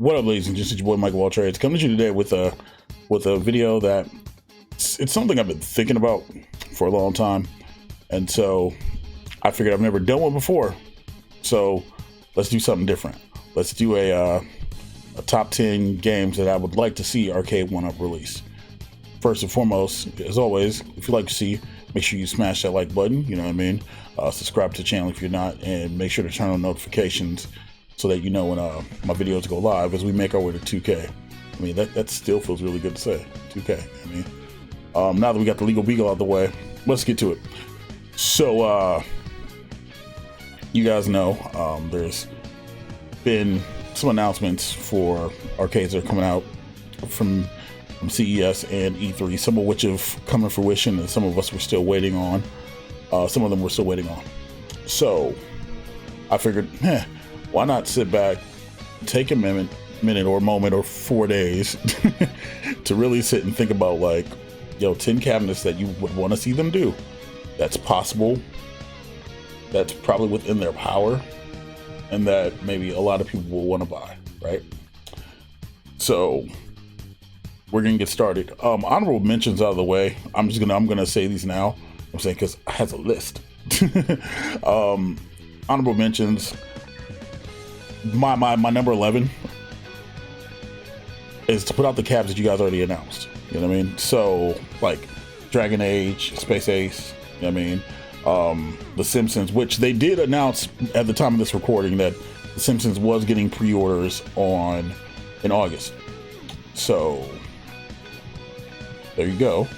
What up, ladies and gents? It's your boy MikeOfAllTrades coming to you today with a video that it's something I've been thinking about for a long time, and so I figured I've never done one before. So let's do something different. Let's do a top 10 games that I would like to see Arcade1up release. First and foremost, as always, if you like to see, make sure you smash that like button. You know what I mean? Subscribe to the channel if you're not, and make sure to turn on notifications so that you know when my videos go live as we make our way to 2K. I mean, that still feels really good to say, 2K. I mean, now that we got the legal beagle out of the way, let's get to it. So, you guys know there's been some announcements for arcades that are coming out from CES and E3, some of which have come to fruition and some of us were still waiting on. Some of them we're still waiting on. So I figured, why not sit back, take a minute or moment or 4 days to really sit and think about, like, 10 cabinets that you would want to see them do. That's possible. That's probably within their power, and that maybe a lot of people will want to buy, right? So we're gonna get started. Honorable mentions out of the way. I'm gonna say these now. I'm saying because I have a list. Honorable mentions. My number 11 is to put out the cabs that you guys already announced. You know what I mean? So like Dragon Age, Space Ace. You know what I mean? The Simpsons, which they did announce at the time of this recording that The Simpsons was getting pre-orders in August. So there you go.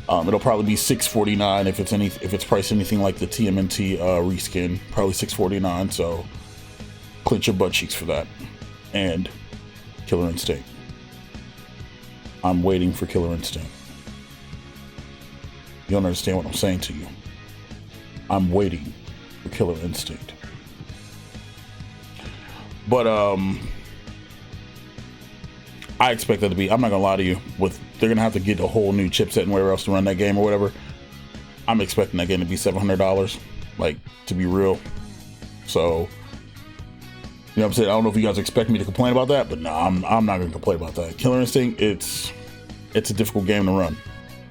It'll probably be $6.49 if it's priced anything like the TMNT reskin, probably $6.49. So clench your butt cheeks for that. And Killer Instinct. I'm waiting for Killer Instinct. You don't understand what I'm saying to you. I'm waiting for Killer Instinct. But I expect that to be, I'm not gonna lie to you, they're gonna have to get a whole new chipset and whatever else to run that game or whatever. I'm expecting that game to be $700, like, to be real. So, you know what I'm saying? I don't know if you guys expect me to complain about that, but no, I'm not gonna complain about that. Killer Instinct, it's a difficult game to run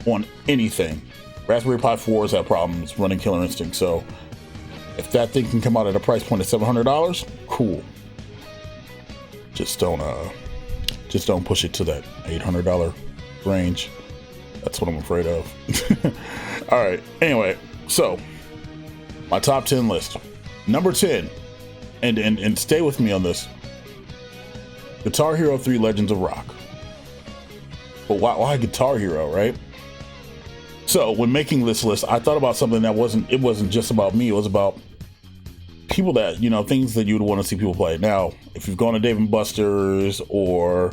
on anything. Raspberry Pi 4s have problems running Killer Instinct, so if that thing can come out at a price point of $700, cool. Just don't push it to that $800 range. That's what I'm afraid of. All right. Anyway, so my top 10 list. Number 10, and stay with me on this. Guitar Hero 3: Legends of Rock. But why Guitar Hero, right? So when making this list, I thought about something that wasn't just about me. It was about people that, things that you would want to see people play. Now, if you've gone to Dave & Buster's or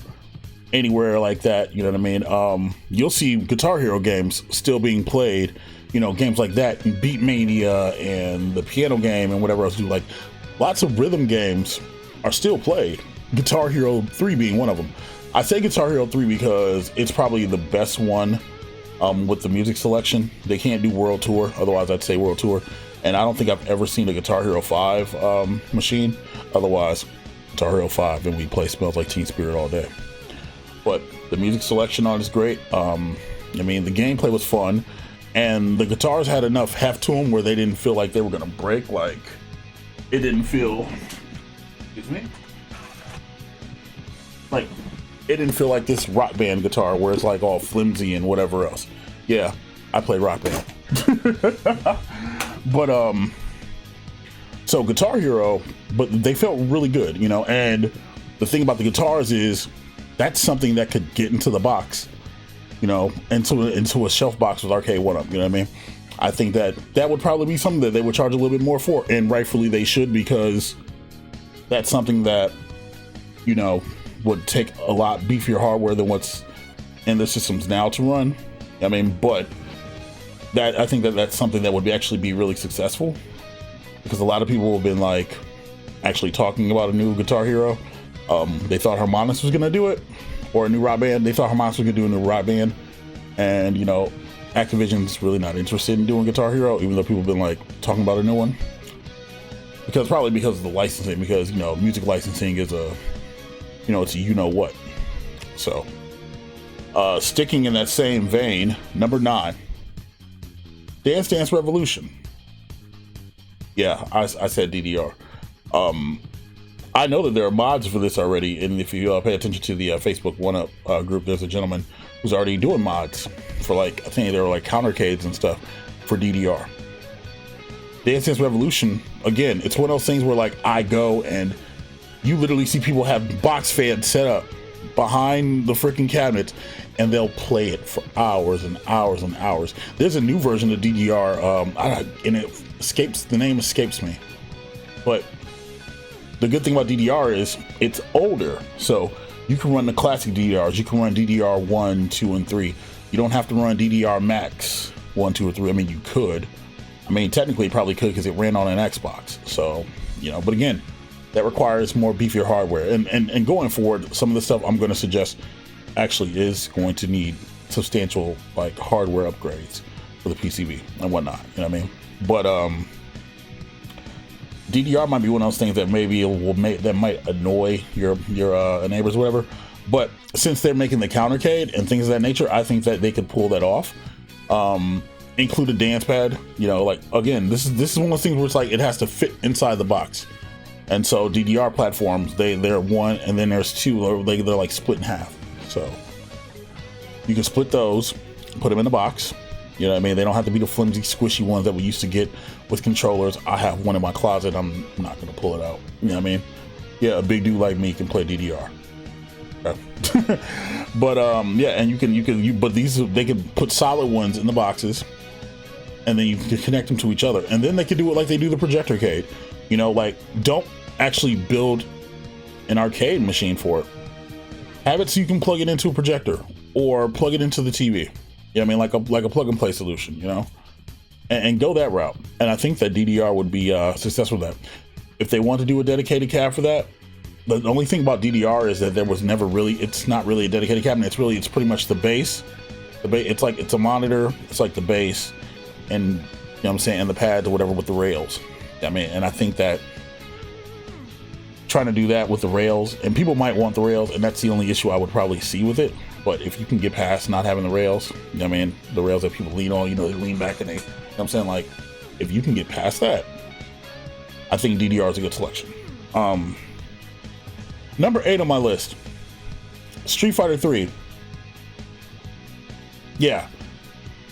anywhere like that, you know what I mean? You'll see Guitar Hero games still being played, games like that, and Beat Mania and the piano game and whatever else do. Like, lots of rhythm games are still played. Guitar Hero 3 being one of them. I say Guitar Hero 3 because it's probably the best one. With the music selection. They can't do World Tour, otherwise I'd say World Tour. And I don't think I've ever seen a Guitar Hero 5 machine. Otherwise, Guitar Hero 5, and we play Smells Like Teen Spirit all day. But the music selection on it is great. I mean, the gameplay was fun, and the guitars had enough heft to them where they didn't feel like they were gonna break. Like, it didn't feel, excuse me, like, it didn't feel like this Rock Band guitar where it's like all flimsy and whatever else. Yeah, I play Rock Band. But so Guitar Hero, but they felt really good, and the thing about the guitars is that's something that could get into the box, into a shelf box with Arcade1up, you know what I mean? I think that would probably be something that they would charge a little bit more for, and rightfully they should, because that's something that, would take a lot beefier hardware than what's in the systems now to run. I mean, but I think that's something that would actually be really successful, because a lot of people have been like actually talking about a new Guitar Hero. They thought Harmonix was gonna do it, or a new Rock Band. They thought Harmonix was gonna do a new Rock Band, and Activision's really not interested in doing Guitar Hero, even though people have been like talking about a new one. Because of the licensing, because music licensing is it's a what. So, sticking in that same vein, number 9, Dance Dance Revolution. Yeah, I said DDR. I know that there are mods for this already, and if you pay attention to the Facebook 1UP group, there's a gentleman who's already doing mods for, like, I think they were like countercades and stuff for DDR. Dance Dance Revolution, again, it's one of those things where, like, I go and you literally see people have box fans set up behind the freaking cabinets, and they'll play it for hours and hours and hours. There's a new version of DDR, the name escapes me, but the good thing about DDR is it's older, so you can run the classic DDRs. You can run DDR 1, 2, and 3. You don't have to run DDR Max 1, 2, or 3. I mean, you could. I mean, technically, you probably could because it ran on an Xbox. So, but again, that requires more beefier hardware. And going forward, some of the stuff I'm going to suggest actually is going to need substantial, like, hardware upgrades for the PCB and whatnot. You know what I mean? But DDR might be one of those things that maybe that might annoy your neighbors or whatever. But since they're making the countercade and things of that nature, I think that they could pull that off. Include a dance pad. Like, again, this is one of those things where it's like it has to fit inside the box. And so DDR platforms, they're one, and then there's two. They're like split in half. So you can split those, put them in the box. You know what I mean? They don't have to be the flimsy, squishy ones that we used to get with controllers. I have one in my closet. I'm not going to pull it out. You know what I mean? Yeah, a big dude like me can play DDR. Okay. But yeah, and they can put solid ones in the boxes, and then you can connect them to each other. And then they can do it like they do the projectorcade. Like, don't actually build an arcade machine for it. Have it so you can plug it into a projector or plug it into the TV. You know what I mean? Like a plug and play solution, and go that route. And I think that DDR would be successful with that. If they want to do a dedicated cab for that, the only thing about DDR is that there was never really, it's not really a dedicated cabinet. It's pretty much the base. It's a monitor. It's like the base, and what I'm saying, and the pads or whatever with the rails. I mean, and I think that trying to do that with the rails, and people might want the rails, and that's the only issue I would probably see with it. But if you can get past not having the rails, I mean, the rails that people lean on, they lean back and I'm saying, like, if you can get past that, I think DDR is a good selection. Number 8 on my list, Street Fighter 3. Yeah,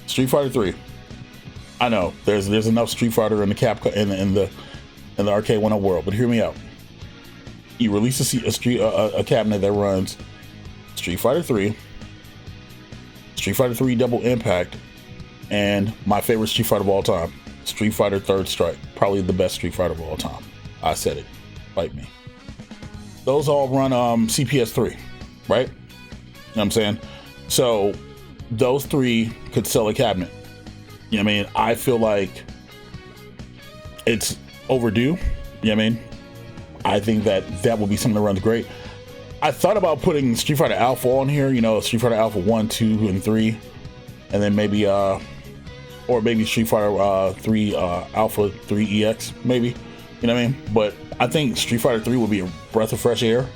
Street Fighter 3. I know there's enough Street Fighter in the Capcom in the Arcade1up world, but hear me out. You release a cabinet that runs Street Fighter 3, Street Fighter 3 Double Impact, and my favorite Street Fighter of all time, Street Fighter Third Strike. Probably the best Street Fighter of all time. I said it. Fight me. Those all run CPS 3, right? You know what I'm saying? So those 3 could sell a cabinet. You know what I mean? I feel like it's overdue. You know what I mean? I think that would be something that runs great. I thought about putting Street Fighter Alpha on here, Street Fighter Alpha 1, 2, and 3, and then maybe Street Fighter 3 Alpha 3 EX, maybe. You know what I mean? But I think Street Fighter 3 would be a breath of fresh air.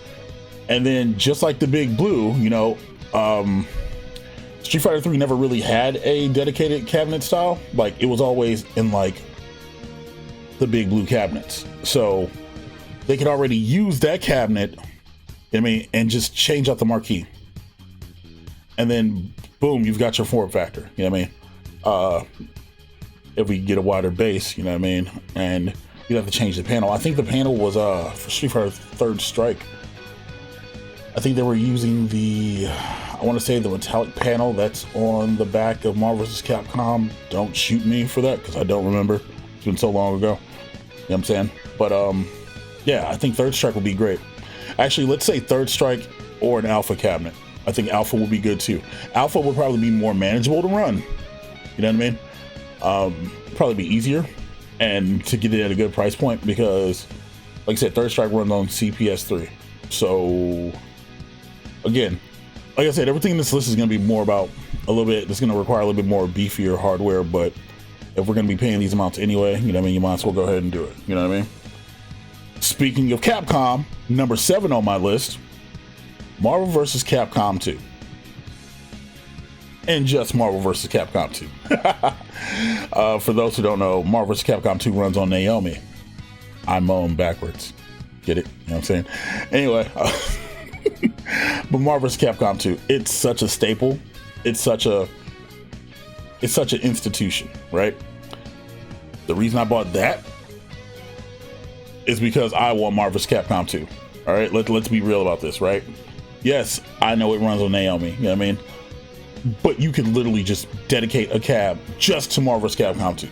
And then just like the Big Blue, Street Fighter 3 never really had a dedicated cabinet style. Like, it was always in, like, the Big Blue cabinets. So they could already use that cabinet, and just change out the marquee. And then, boom, you've got your form factor. You know what I mean? If we get a wider base, you know what I mean? And you'd have to change the panel. I think the panel was for Street Fighter Third Strike. I think they were using I want to say the metallic panel that's on the back of Marvel vs. Capcom. Don't shoot me for that, because I don't remember. It's been so long ago. You know what I'm saying? But yeah, I think Third Strike would be great. Actually, let's say Third Strike or an Alpha cabinet. I think Alpha would be good too. Alpha would probably be more manageable to run. You know what I mean? Probably be easier and to get it at a good price point, because, like I said, Third Strike runs on CPS 3. So, again, like I said, everything in this list is going to be more about it's going to require a little bit more beefier hardware, but if we're going to be paying these amounts anyway, you know what I mean, you might as well go ahead and do it. You know what I mean? Speaking of Capcom, number 7 on my list, Marvel vs. Capcom 2. And just Marvel vs. Capcom 2. For those who don't know, Marvel vs. Capcom 2 runs on Naomi. I mow them backwards. Get it? You know what I'm saying? Anyway, but Marvel vs. Capcom 2, it's such a staple. It's such an institution, right? The reason I bought that is because I want Marvel vs. Capcom 2. All right, let's be real about this, right? Yes, I know it runs on Naomi. You know what I mean? But you could literally just dedicate a cab just to Marvel vs. Capcom 2.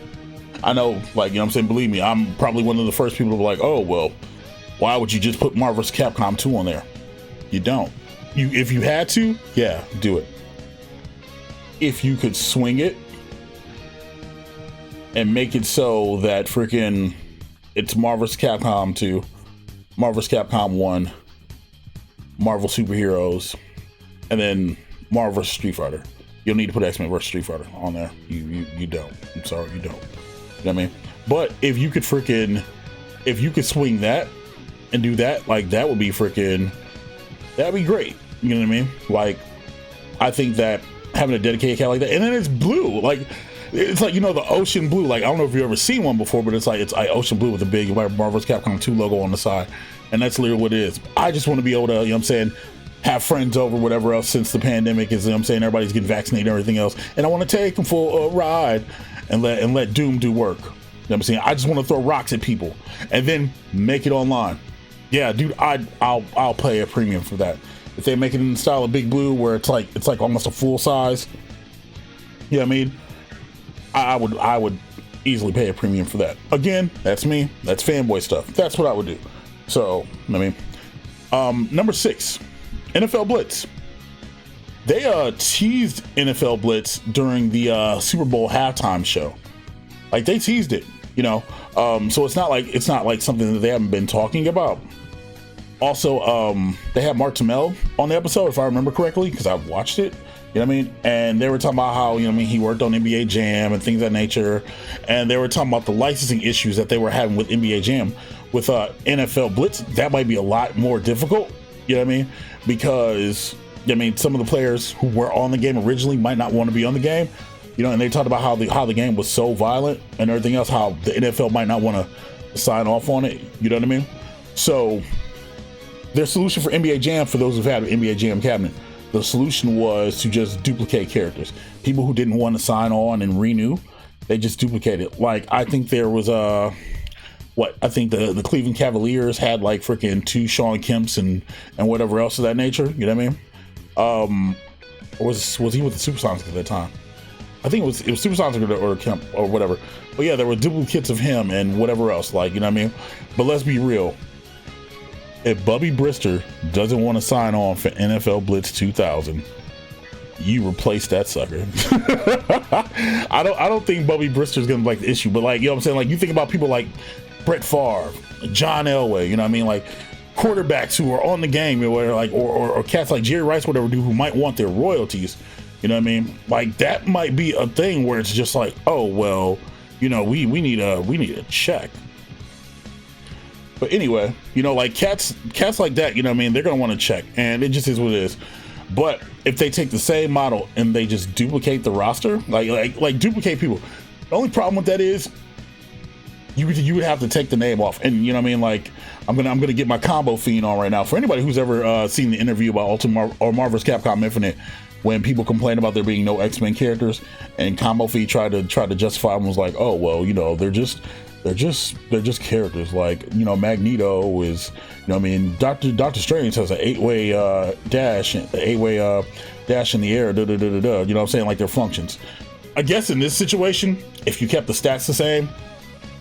I know, like, you know what I'm saying? Believe me, I'm probably one of the first people to be like, oh, well, why would you just put Marvel vs. Capcom 2 on there? You don't. If you had to, yeah, do it. If you could swing it and make it so that freaking it's Marvel vs. Capcom 2, Marvel vs. Capcom 1, Marvel Superheroes, and then Marvel vs. Street Fighter. You'll need to put X-Men vs. Street Fighter on there. You don't. I'm sorry, you don't. You know what I mean? But if you could swing that and do that, like, that would be freaking, that'd be great. You know what I mean? Like, I think that having a dedicated cat like that, and then it's blue, like, it's like, you know, the ocean blue. Like, I don't know if you've ever seen one before, but it's like ocean blue with a big Marvel vs. Capcom 2 logo on the side, and that's literally what it is. I just want to be able to, you know what I'm saying, have friends over, whatever else, since the pandemic is, you know what I'm saying, everybody's getting vaccinated and everything else, and I want to take them for a ride and let Doom do work. You know what I'm saying? I just want to throw rocks at people and then make it online. Yeah, dude, I'll pay a premium for that. If they make it in the style of Big Blue, where it's like almost a full size, you know what I mean? I would easily pay a premium for that. Again, that's me. That's fanboy stuff. That's what I would do. So, I mean, number 6, NFL Blitz. They teased NFL Blitz during the Super Bowl halftime show. Like, they teased it, you know. So it's not like something that they haven't been talking about. Also, they had Mark Tamel on the episode, if I remember correctly, because I've watched it. You know what I mean? And they were talking about how, you know what I mean, he worked on NBA Jam and things of that nature. And they were talking about the licensing issues that they were having with NBA Jam. With NFL Blitz, that might be a lot more difficult. You know what I mean? Because, I mean, some of the players who were on the game originally might not want to be on the game. You know, and they talked about how the game was so violent and everything else, how the NFL might not want to sign off on it. You know what I mean? So their solution for NBA Jam, for those who've had an NBA Jam cabinet, the solution was to just duplicate characters. People who didn't want to sign on and renew, they just duplicated. Like, I think there was I think the Cleveland Cavaliers had like freaking 2 Sean Kemps and whatever else of that nature. You know what I mean? Or was he with the Supersonics at that time? I think it was Supersonics or Kemp or whatever. But yeah, there were duplicates of him and whatever else. Like, you know what I mean? But let's be real. If Bubby Brister doesn't want to sign on for NFL Blitz 2000, you replace that sucker. I don't think Bubby Brister is gonna be like the issue, but like, you know what I'm saying? Like, you think about people like Brett Favre, John Elway, you know what I mean? Like, quarterbacks who are on the game, you know, like, or cats like Jerry Rice, whatever, dude, who might want their royalties. You know what I mean? Like, that might be a thing where it's just like, oh well, you know, we need a check. But anyway, you know, like cats like that, you know what I mean, they're gonna want to check, and it just is what it is. But if they take the same model and they just duplicate the roster, like duplicate people, the only problem with that is you would have to take the name off. And you know what I mean? Like, I'm gonna get my combo fiend on right now. For anybody who's ever seen the interview about Ultimate or Marvel vs. Capcom Infinite, when people complain about there being no X-Men characters, and Combo Feed tried to justify them, was like, oh well, you know, they're just characters. Like, you know, Magneto is, you know what I mean, Doctor Strange has an 8-way dash in the air, you know what I'm saying, like their functions. I guess in this situation, if you kept the stats the same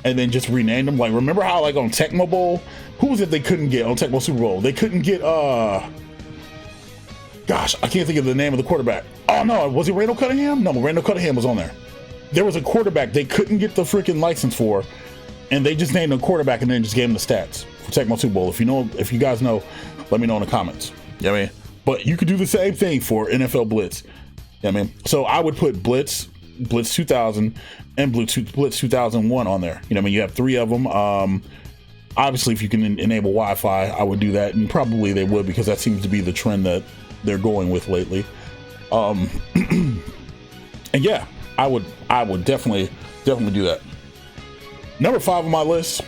and then just renamed them, like, remember how like on Tecmo Bowl, who was it they couldn't get on Tecmo Super Bowl? They couldn't get gosh, I can't think of the name of the quarterback. Oh no, was it Randall Cunningham? No, Randall Cunningham was on there. There was a quarterback they couldn't get the freaking license for, and they just named a quarterback and then just gave him the stats for Tecmo Super Bowl. If you guys know, let me know in the comments. You know what I mean? But you could do the same thing for NFL Blitz. You know what I mean? So I would put Blitz 2000 and Blitz 2001 on there. You know what I mean? You have 3 of them. Obviously, if you can enable Wi-Fi, I would do that, and probably they would, because that seems to be the trend that they're going with lately. And yeah, I would definitely do that. Number 5 on my list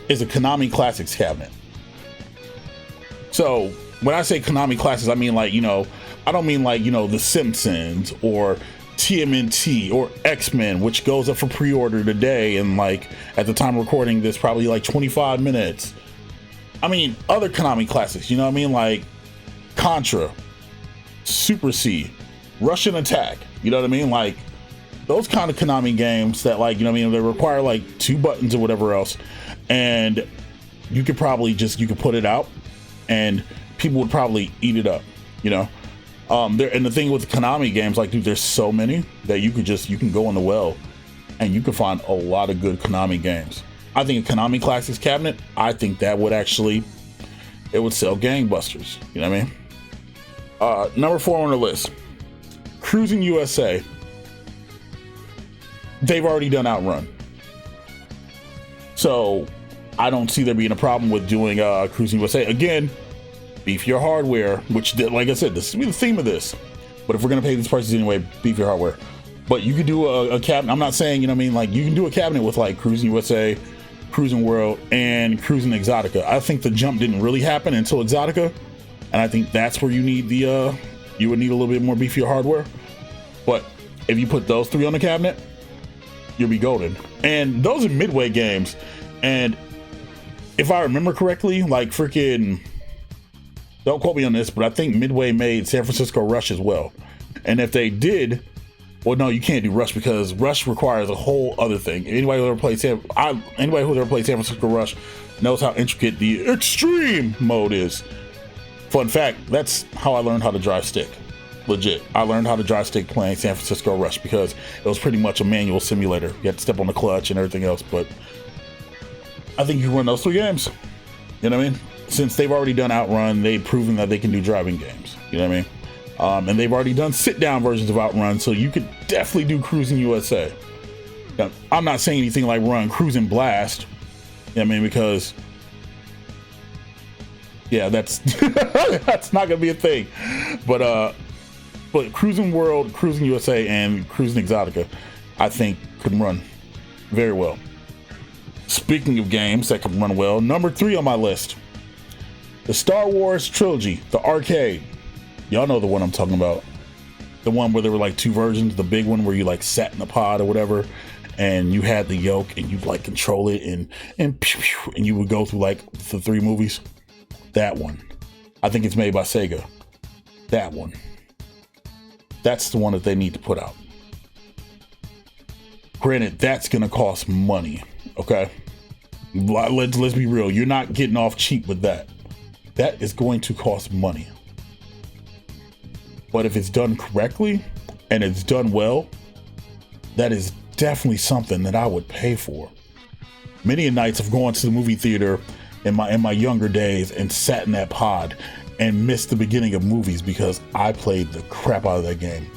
is a Konami Classics cabinet. So when I say Konami Classics, I mean, like, you know, I don't mean like, you know, The Simpsons or TMNT or X-Men, which goes up for pre-order today, and like at the time of recording this, probably like 25 minutes. I mean other Konami classics, you know what I mean, like Contra, Super C, Russian Attack, you know what I mean, like those kind of Konami games that, like, you know what I mean, they require like 2 buttons or whatever else, and you could probably just, you could put it out and people would probably eat it up, you know. And the thing with the Konami games, like, dude, there's so many that you can go in the well and you can find a lot of good Konami games. I think a Konami Classics cabinet, I think that would actually, it would sell gangbusters, you know what I mean? Number 4 on the list, Cruis'n USA. They've already done Outrun, so I don't see there being a problem with doing Cruis'n USA. Again, beef your hardware, which, like I said, this will be the theme of this. But if we're gonna pay these prices anyway, beef your hardware. But you could do a cabinet. I'm not saying, you know what I mean, like you can do a cabinet with like Cruis'n USA, Cruis'n World, and Cruis'n Exotica. I think the jump didn't really happen until Exotica, and I think that's where you need the you would need a little bit more beefier hardware. But if you put those 3 on the cabinet, you'll be golden. And those are Midway games, and if I remember correctly, like freaking, don't quote me on this, but I think Midway made San Francisco Rush as well. And if they did, well, no, you can't do Rush because Rush requires a whole other thing. Anybody who's ever played San Francisco Rush knows how intricate the extreme mode is. Fun fact, that's how I learned how to drive stick. Legit. I learned how to drive stick playing San Francisco Rush because it was pretty much a manual simulator. You had to step on the clutch and everything else, but I think you can run those 3 games. You know what I mean? Since they've already done Outrun, they've proven that they can do driving games. You know what I mean? And they've already done sit-down versions of Outrun, so you could definitely do Cruis'n USA. Now, I'm not saying anything like run Cruis'n Blast. You know what I mean? Because, yeah, that's that's not gonna be a thing. But Cruis'n World, Cruis'n USA, and Cruis'n Exotica, I think could run very well. Speaking of games that can run well, number 3 on my list, the Star Wars Trilogy, the arcade. Y'all know the one I'm talking about. The one where there were like 2 versions. The big one where you like sat in a pod or whatever, and you had the yoke and you like control it and you would go through like the 3 movies. That one. I think it's made by SEGA. That one. That's the one that they need to put out. Granted, that's gonna cost money. Okay, let's be real. You're not getting off cheap with that. That is going to cost money. But if it's done correctly and it's done well, that is definitely something that I would pay for. Many nights I've gone to the movie theater in my younger days and sat in that pod and missed the beginning of movies because I played the crap out of that game.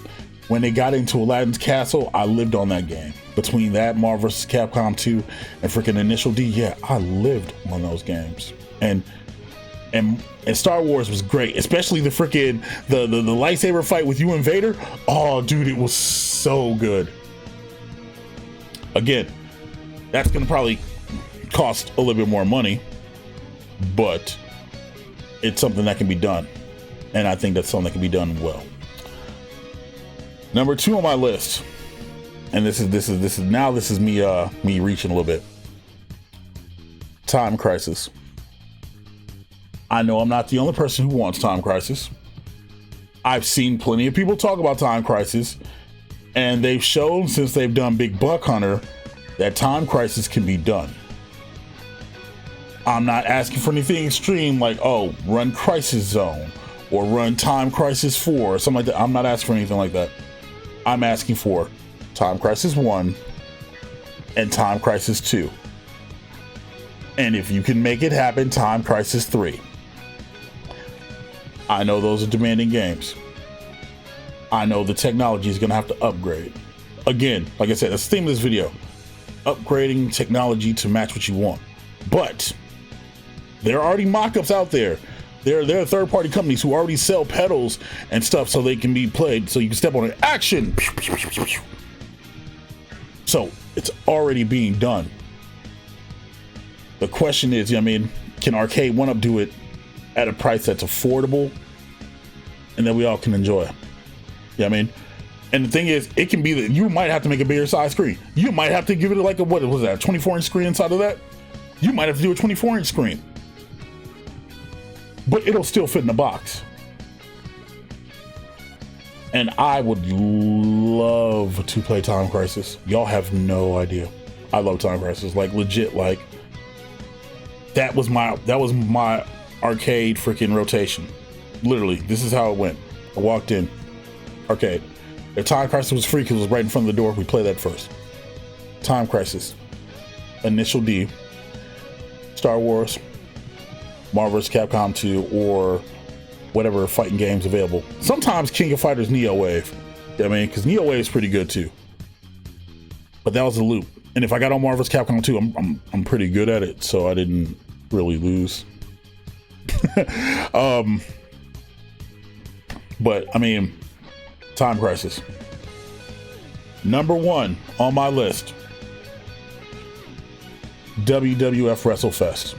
When they got into Aladdin's Castle, I lived on that game. Between that, Marvel vs. Capcom 2, and freaking Initial D, yeah, I lived on those games. And Star Wars was great, especially the freaking the lightsaber fight with you and Vader. Oh, dude, it was so good. Again, that's gonna probably cost a little bit more money, but it's something that can be done, and I think that's something that can be done well. Number 2 on my list, and this is me reaching a little bit. Time Crisis. I know I'm not the only person who wants Time Crisis. I've seen plenty of people talk about Time Crisis, and they've shown since they've done Big Buck Hunter that Time Crisis can be done. I'm not asking for anything extreme like, oh, run Crisis Zone or run Time Crisis 4 or something like that. I'm not asking for anything like that. I'm asking for Time Crisis 1 and Time Crisis 2. And if you can make it happen, Time Crisis 3. I know those are demanding games. I know the technology is going to have to upgrade. Again, like I said, that's the theme of this video. Upgrading technology to match what you want. But There are already mock-ups out there. There are third-party companies who already sell pedals and stuff so they can be played, so you can step on it. Action! So it's already being done. The question is, I mean, can Arcade1up do it at a price that's affordable and that we all can enjoy? I mean, and the thing is, it can be that you might have to make a bigger size screen. You might have to give it like a, what was that, 24-inch screen inside of that? You might have to do a 24-inch screen. But it'll still fit in the box. And I would love to play Time Crisis. Y'all have no idea. I love Time Crisis. Like, legit, like, that was my arcade freaking rotation. Literally, this is how it went. I walked in, arcade. If Time Crisis was free because it was right in front of the door, we play that first. Time Crisis, Initial D, Star Wars, Marvel vs. Capcom 2, or whatever fighting games available. Sometimes King of Fighters Neo Wave. I mean, because Neo Wave is pretty good too. But that was the loop. And if I got on Marvel vs. Capcom 2, I'm pretty good at it, so I didn't really lose. But I mean, Time Crisis. Number 1 on my list. WWF Wrestlefest.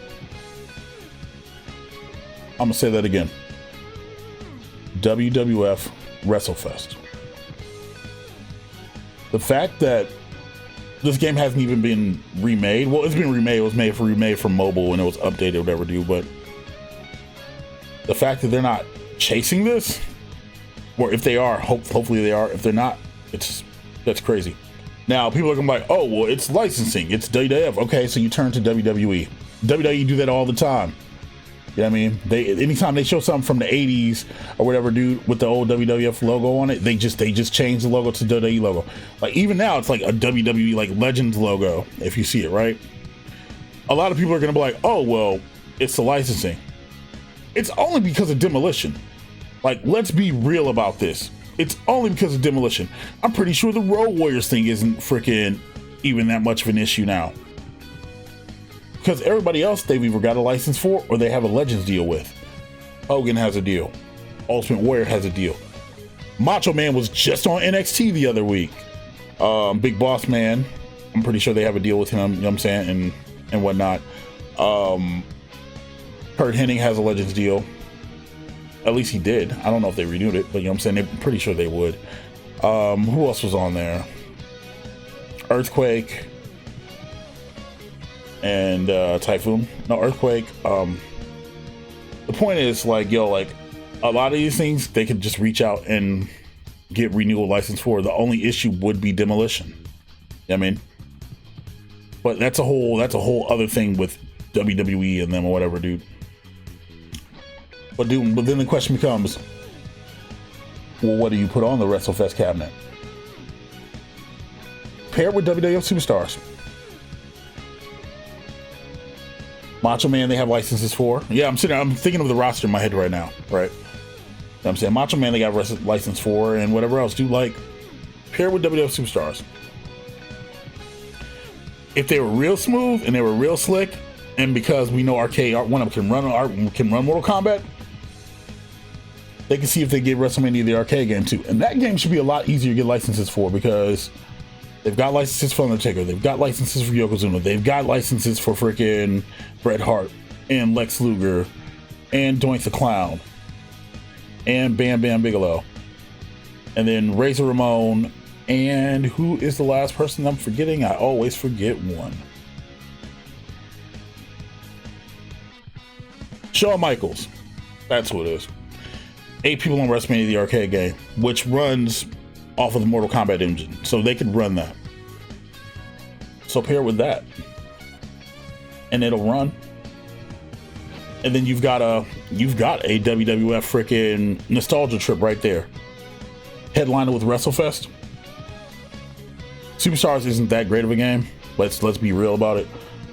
I'm gonna say that again. WWF Wrestlefest. The fact that this game hasn't even been remade. Well, it's been remade. It was remade for mobile and it was updated, whatever, dude. But the fact that they're not chasing this, or if they are, hopefully they are. If they're not, that's crazy. Now people are gonna be like, oh, well, it's licensing. It's WWF. Okay, so you turn to WWE. WWE do that all the time. You know what I mean? Anytime they show something from the 80s or whatever, dude, with the old WWF logo on it, they just change the logo to WWE logo. Like, even now, it's like a WWE like Legends logo, if you see it, right? A lot of people are gonna be like, oh, well, it's the licensing. It's only because of Demolition. Like, let's be real about this. It's only because of Demolition. I'm pretty sure the Road Warriors thing isn't freaking even that much of an issue now. Because everybody else they've either got a license for or they have a Legends deal with. Hogan has a deal. Ultimate Warrior has a deal. Macho Man was just on NXT the other week. Big Boss Man, I'm pretty sure they have a deal with him, you know what I'm saying, and whatnot. Kurt Hennig has a Legends deal. At least he did. I don't know if they renewed it, but you know what I'm saying, they're pretty sure they would. Who else was on there? Earthquake and Typhoon. No, Earthquake. The point is, like, yo, like, a lot of these things they could just reach out and get renewal license for. The only issue would be Demolition. You know what I mean? But that's a whole other thing with WWE and them or whatever, dude. But then the question becomes, well, what do you put on the WrestleFest cabinet? Paired with WWF Superstars. Macho Man, they have licenses for. Yeah, I'm thinking of the roster in my head right now, right? You know what I'm saying, Macho Man, they got license for, and whatever else. Do like pair with WWF Superstars. If they were real smooth and they were real slick, and because we know Arcade1up can run Mortal Kombat, they can see if they get WrestleMania the arcade game too, and that game should be a lot easier to get licenses for because they've got licenses for Undertaker, they've got licenses for Yokozuna, they've got licenses for freaking Bret Hart and Lex Luger and Doink the Clown and Bam Bam Bigelow, and then Razor Ramon, and who is the last person I'm forgetting? I always forget one. Shawn Michaels. That's who it is. 8 people on WrestleMania the arcade game, which runs off of the Mortal Kombat engine, so they could run that. So pair with that, and it'll run. And then you've got a WWF freaking nostalgia trip right there. Headliner with WrestleFest. Superstars isn't that great of a game. Let's be real about it.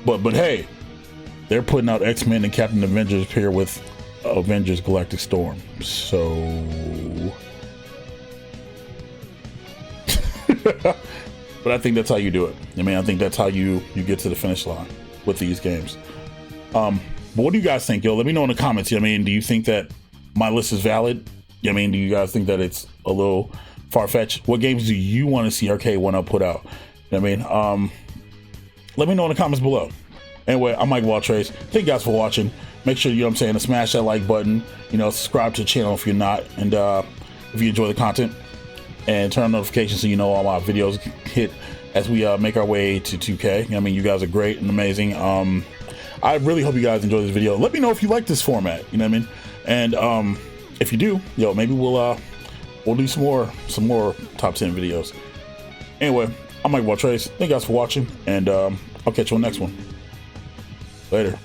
But hey, they're putting out X-Men and Captain Avengers pair with Avengers Galactic Storm. So but I think that's how you do it. I mean, I think that's how you get to the finish line with these games. But what do you guys think? Yo, let me know in the comments. I mean, do you think that my list is valid? I mean, do you guys think that it's a little far-fetched? What games do you want to see Arcade1up put out? I mean, let me know in the comments below. Anyway, I'm MikeOfAllTrades. Thank you guys for watching. Make sure, you know what I'm saying, to smash that like button. You know, subscribe to the channel if you're not. And if you enjoy the content. And turn on notifications so you know all my videos hit as we make our way to 2K. I mean, you guys are great and amazing. I really hope you guys enjoy this video. Let me know if you like this format. You know what I mean? And if you do, yo, maybe we'll do some more top 10 videos. Anyway, I'm MikeOfAllTrades. Thank you guys for watching, and I'll catch you on the next one. Later.